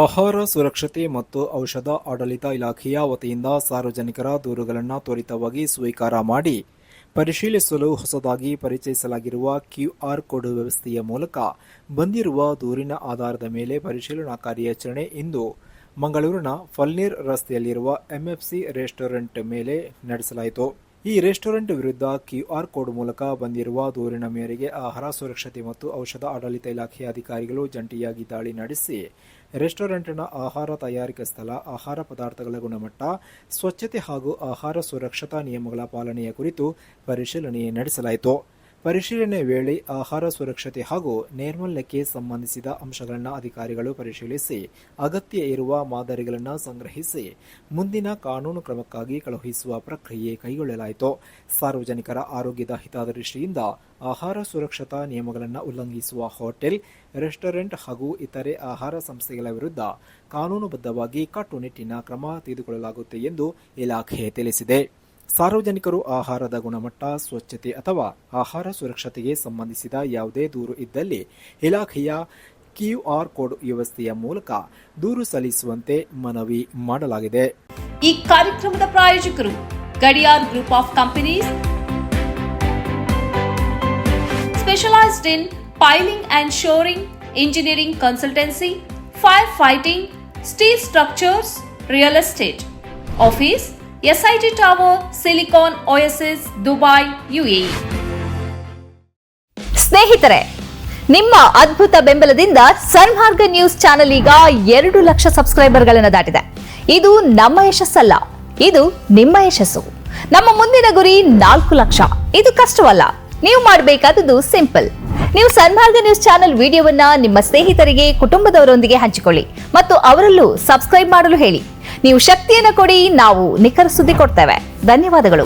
ಆಹಾರ ಸುರಕ್ಷತೆ ಮತ್ತು ಔಷಧ ಆಡಳಿತ ಇಲಾಖೆಯ ವತಿಯಿಂದ ಸಾರ್ವಜನಿಕರ ದೂರುಗಳನ್ನು ತ್ವರಿತವಾಗಿ ಸ್ವೀಕಾರ ಮಾಡಿ ಪರಿಶೀಲಿಸಲು ಹೊಸದಾಗಿ ಪರಿಚಯಿಸಲಾಗಿರುವ ಕ್ಯೂಆರ್ ಕೋಡ್ ವ್ಯವಸ್ಥೆಯ ಮೂಲಕ ಬಂದಿರುವ ದೂರಿನ ಆಧಾರದ ಮೇಲೆ ಪರಿಶೀಲನಾ ಕಾರ್ಯಾಚರಣೆ ಇಂದು ಮಂಗಳೂರಿನ ಫಲ್ನೀರ್ ರಸ್ತೆಯಲ್ಲಿರುವ ಎಂಎಫ್ಸಿ ರೆಸ್ಟೋರೆಂಟ್ ಮೇಲೆ ನಡೆಸಲಾಯಿತು. ಈ ರೆಸ್ಟೋರೆಂಟ್ ವಿರುದ್ಧ ಕ್ಯೂಆರ್ ಕೋಡ್ ಮೂಲಕ ಬಂದಿರುವ ದೂರಿನ ಮೇರೆಗೆ ಆಹಾರ ಸುರಕ್ಷತೆ ಮತ್ತು ಔಷಧ ಆಡಳಿತ ಇಲಾಖೆಯ ಅಧಿಕಾರಿಗಳು ಜಂಟಿಯಾಗಿ ದಾಳಿ ನಡೆಸಿ ರೆಸ್ಟೋರೆಂಟ್ನ ಆಹಾರ ತಯಾರಿಕಾ ಸ್ಥಳ, ಆಹಾರ ಪದಾರ್ಥಗಳ ಗುಣಮಟ್ಟ, ಸ್ವಚ್ಛತೆ ಹಾಗೂ ಆಹಾರ ಸುರಕ್ಷತಾ ನಿಯಮಗಳ ಪಾಲನೆಯ ಕುರಿತು ಪರಿಶೀಲನೆ ನಡೆಸಲಾಯಿತು. ಪರಿಶೀಲನೆ ವೇಳೆ ಆಹಾರ ಸುರಕ್ಷತೆ ಹಾಗೂ ನೈರ್ಮಲ್ಯಕ್ಕೆ ಸಂಬಂಧಿಸಿದ ಅಂಶಗಳನ್ನು ಅಧಿಕಾರಿಗಳು ಪರಿಶೀಲಿಸಿ ಅಗತ್ಯ ಇರುವ ಮಾದರಿಗಳನ್ನು ಸಂಗ್ರಹಿಸಿ ಮುಂದಿನ ಕಾನೂನು ಕ್ರಮಕ್ಕಾಗಿ ಕಳುಹಿಸುವ ಪ್ರಕ್ರಿಯೆ ಕೈಗೊಳ್ಳಲಾಯಿತು. ಸಾರ್ವಜನಿಕರ ಆರೋಗ್ಯದ ಹಿತದೃಷ್ಟಿಯಿಂದ ಆಹಾರ ಸುರಕ್ಷತಾ ನಿಯಮಗಳನ್ನು ಉಲ್ಲಂಘಿಸುವ ಹೋಟೆಲ್, ರೆಸ್ಟೋರೆಂಟ್ ಹಾಗೂ ಇತರೆ ಆಹಾರ ಸಂಸ್ಥೆಗಳ ವಿರುದ್ಧ ಕಾನೂನುಬದ್ಧವಾಗಿ ಕಟ್ಟುನಿಟ್ಟಿನ ಕ್ರಮ ತೆಗೆದುಕೊಳ್ಳಲಾಗುತ್ತೆ ಎಂದು ಇಲಾಖೆ ತಿಳಿಸಿದೆ. ಸಾರ್ವಜನಿಕರು ಆಹಾರದ ಗುಣಮಟ್ಟ, ಸ್ವಚ್ಛತೆ ಅಥವಾ ಆಹಾರ ಸುರಕ್ಷತೆಗೆ ಸಂಬಂಧಿಸಿದ ಯಾವುದೇ ದೂರು ಇದ್ದಲ್ಲಿ ಇಲಾಖೆಯ ಕ್ಯೂಆರ್ ಕೋಡ್ ವ್ಯವಸ್ಥೆಯ ಮೂಲಕ ದೂರು ಸಲ್ಲಿಸುವಂತೆ ಮನವಿ ಮಾಡಲಾಗಿದೆ. ಈ ಕಾರ್ಯಕ್ರಮದ ಪ್ರಾಯೋಜಕರು Gadiyar group of companies, specialised in piling and shoring, engineering consultancy, fire fighting, steel structures, real estate, office SIT tower, silicon OSS, Dubai, UAE. ಸ್ನೇಹಿತರೆ, ನಿಮ್ಮ ಅದ್ಭುತ ಬೆಂಬಲದಿಂದ ಸನ್ಮಾರ್ಗ ನ್ಯೂಸ್ ಚಾನೆಲ್ ಈಗ 2 ಲಕ್ಷ ಸಬ್ಸ್ಕ್ರೈಬರ್ಗಳನ್ನು ದಾಟಿದೆ. ಇದು ನಮ್ಮ ಯಶಸ್ಸಲ್ಲ, ಇದು ನಿಮ್ಮ ಯಶಸ್ಸು. ನಮ್ಮ ಮುಂದಿನ ಗುರಿ 4 ಲಕ್ಷ. ಇದು ಕಷ್ಟವಲ್ಲ. ನೀವು ಮಾಡಬೇಕಾದದ್ದು ಸಿಂಪಲ್. ನೀವು ಸನ್ಮಾರ್ಗ ನ್ಯೂಸ್ ಚಾನೆಲ್ ವಿಡಿಯೋವನ್ನ ನಿಮ್ಮ ಸ್ನೇಹಿತರಿಗೆ, ಕುಟುಂಬದವರೊಂದಿಗೆ ಹಂಚಿಕೊಳ್ಳಿ ಮತ್ತು ಅವರಲ್ಲೂ ಸಬ್ಸ್ಕ್ರೈಬ್ ಮಾಡಲು ಹೇಳಿ. ನೀವು ಶಕ್ತಿಯನ್ನು ಕೊಡಿ, ನಾವು ನಿಖರ ಸುದ್ದಿ ಕೊಡ್ತೇವೆ. ಧನ್ಯವಾದಗಳು.